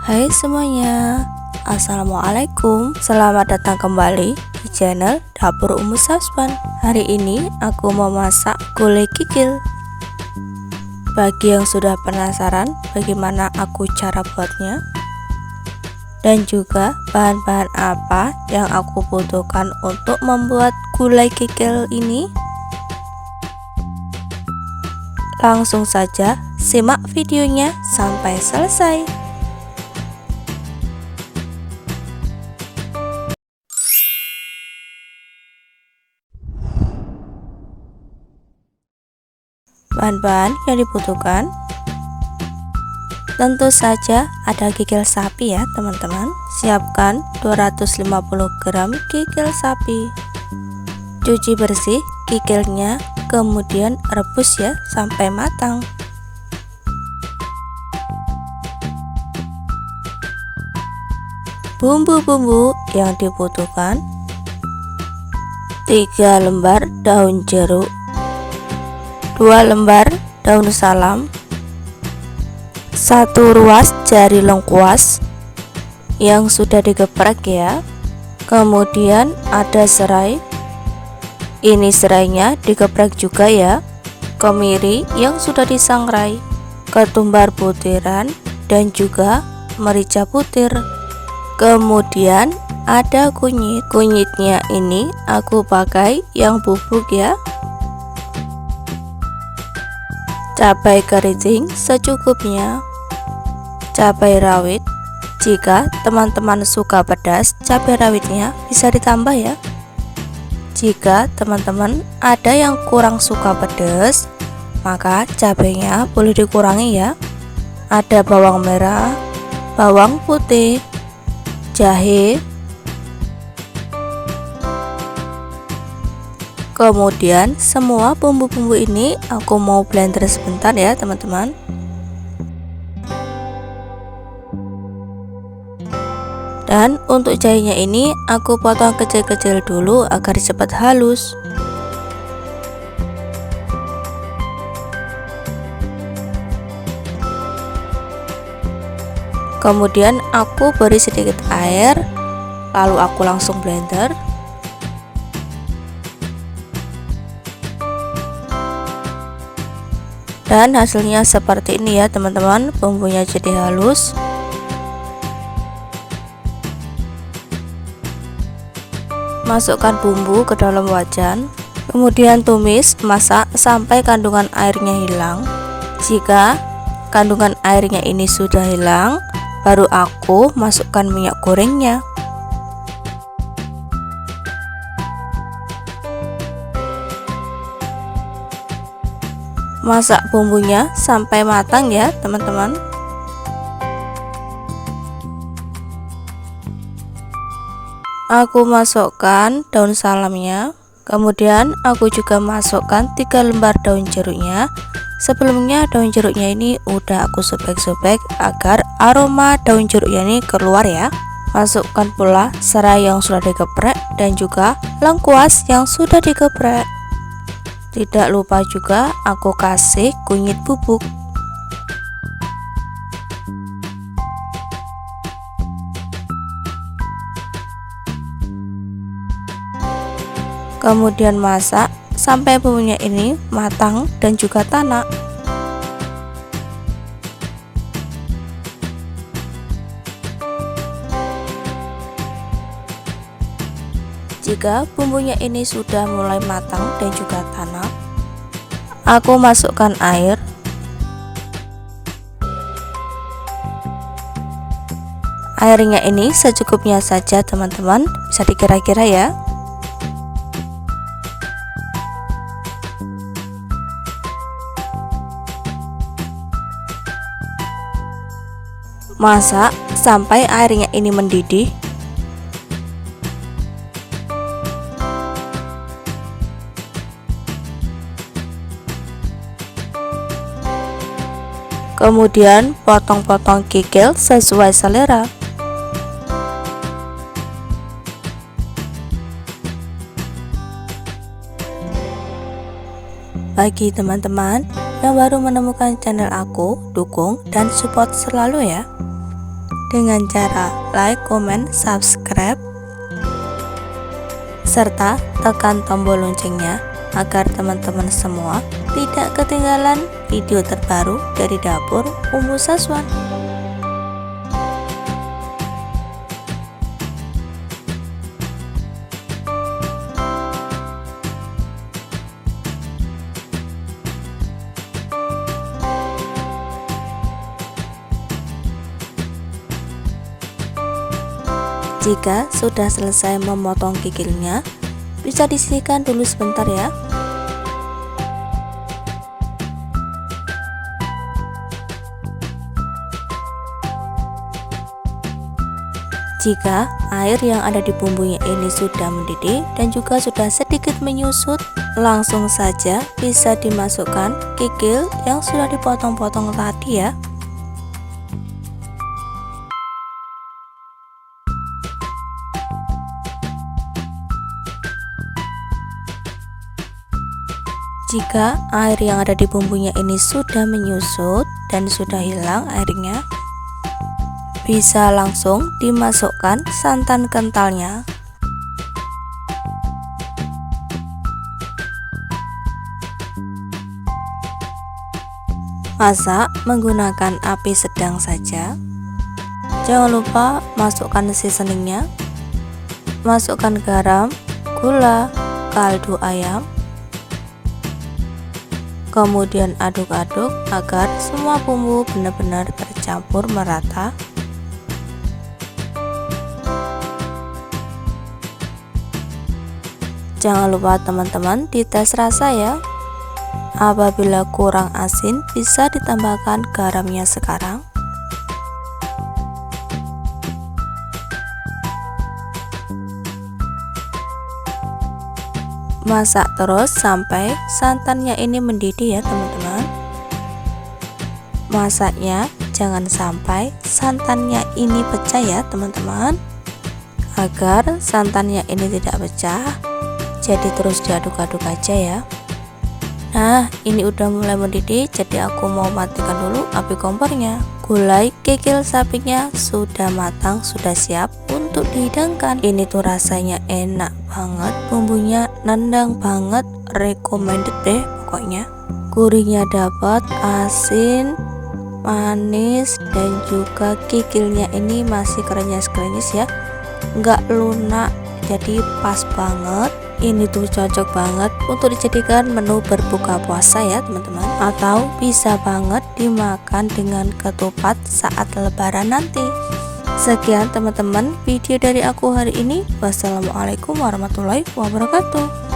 Hai semuanya, Assalamualaikum. Selamat datang kembali di channel Dapur Umu Saswan. Hari ini aku mau masak gulai kikil. Bagi yang sudah penasaran bagaimana aku cara buatnya dan juga bahan-bahan apa yang aku butuhkan untuk membuat gulai kikil ini, langsung saja simak videonya sampai selesai. Bahan-bahan yang dibutuhkan tentu saja ada kikil sapi ya teman-teman. Siapkan 250 gram kikil sapi. Cuci bersih kikilnya, kemudian rebus ya sampai matang. Bumbu-bumbu yang dibutuhkan: 3 lembar daun jeruk, 2 lembar daun salam, 1 ruas jari lengkuas yang sudah digeprek ya. Kemudian ada serai, ini serainya digeprek juga ya. Kemiri yang sudah disangrai, ketumbar butiran dan juga merica butir. Kemudian ada kunyit. Kunyitnya ini aku pakai yang bubuk ya. Cabai keriting secukupnya, cabai rawit. Jika teman-teman suka pedas, cabai rawitnya bisa ditambah ya. Jika teman-teman ada yang kurang suka pedas, maka cabainya boleh dikurangi ya. Ada bawang merah, bawang putih, jahe. Kemudian semua bumbu-bumbu ini aku mau blender sebentar ya teman-teman. Dan untuk jahenya ini aku potong kecil-kecil dulu agar cepat halus. Kemudian aku beri sedikit air, lalu aku langsung blender. Dan hasilnya seperti ini ya teman-teman, bumbunya jadi halus. Masukkan bumbu ke dalam wajan, kemudian tumis masak sampai kandungan airnya hilang. Jika kandungan airnya ini sudah hilang, baru aku masukkan minyak gorengnya. Masak bumbunya sampai matang ya teman-teman. Aku masukkan daun salamnya, kemudian aku juga masukkan 3 lembar daun jeruknya. Sebelumnya daun jeruknya ini udah aku sobek-sobek agar aroma daun jeruknya ini keluar ya. Masukkan pula serai yang sudah digeprek dan juga lengkuas yang sudah digeprek. Tidak lupa juga aku kasih kunyit bubuk. Kemudian masak sampai bumbunya ini matang dan juga tanak. Jika bumbunya ini sudah mulai matang dan juga tanak, aku masukkan air. Airnya ini secukupnya saja teman-teman, bisa dikira-kira ya. Masak sampai airnya ini mendidih. Kemudian potong-potong kikil sesuai selera. Bagi teman-teman yang baru menemukan channel aku, dukung dan support selalu ya. dengan cara like, comment, subscribe, serta tekan tombol loncengnya agar teman-teman semua tidak ketinggalan video terbaru dari dapur Umu Saswan. Jika sudah selesai memotong kikilnya, bisa disisihkan dulu sebentar ya. Jika air yang ada di bumbunya ini sudah mendidih dan juga sudah sedikit menyusut, langsung saja bisa dimasukkan kikil yang sudah dipotong-potong tadi ya. Jika air yang ada di bumbunya ini sudah menyusut dan sudah hilang airnya, bisa langsung dimasukkan santan kentalnya. Masak menggunakan api sedang saja. Jangan lupa masukkan seasoningnya, masukkan garam, gula, kaldu ayam, kemudian aduk-aduk agar semua bumbu benar-benar tercampur merata. Jangan lupa teman-teman dites rasa ya. Apabila kurang asin bisa ditambahkan garamnya sekarang. Masak terus sampai santannya ini mendidih ya teman-teman. Masaknya jangan sampai santannya ini pecah ya teman-teman. Agar santannya ini tidak pecah, jadi terus diaduk-aduk aja ya. Nah, ini udah mulai mendidih, jadi aku mau matikan dulu api kompornya. Gulai kikil sapinya sudah matang, sudah siap untuk dihidangkan. Ini tuh rasanya enak banget, bumbunya nendang banget, recommended deh pokoknya. Gurihnya dapat, asin, manis, dan juga kikilnya ini masih krenyes-krenyes ya, nggak lunak, jadi pas banget. Ini tuh cocok banget untuk dijadikan menu berbuka puasa ya teman-teman, atau bisa banget dimakan dengan ketupat saat lebaran nanti. Sekian teman-teman video dari aku hari ini. Wassalamualaikum warahmatullahi wabarakatuh.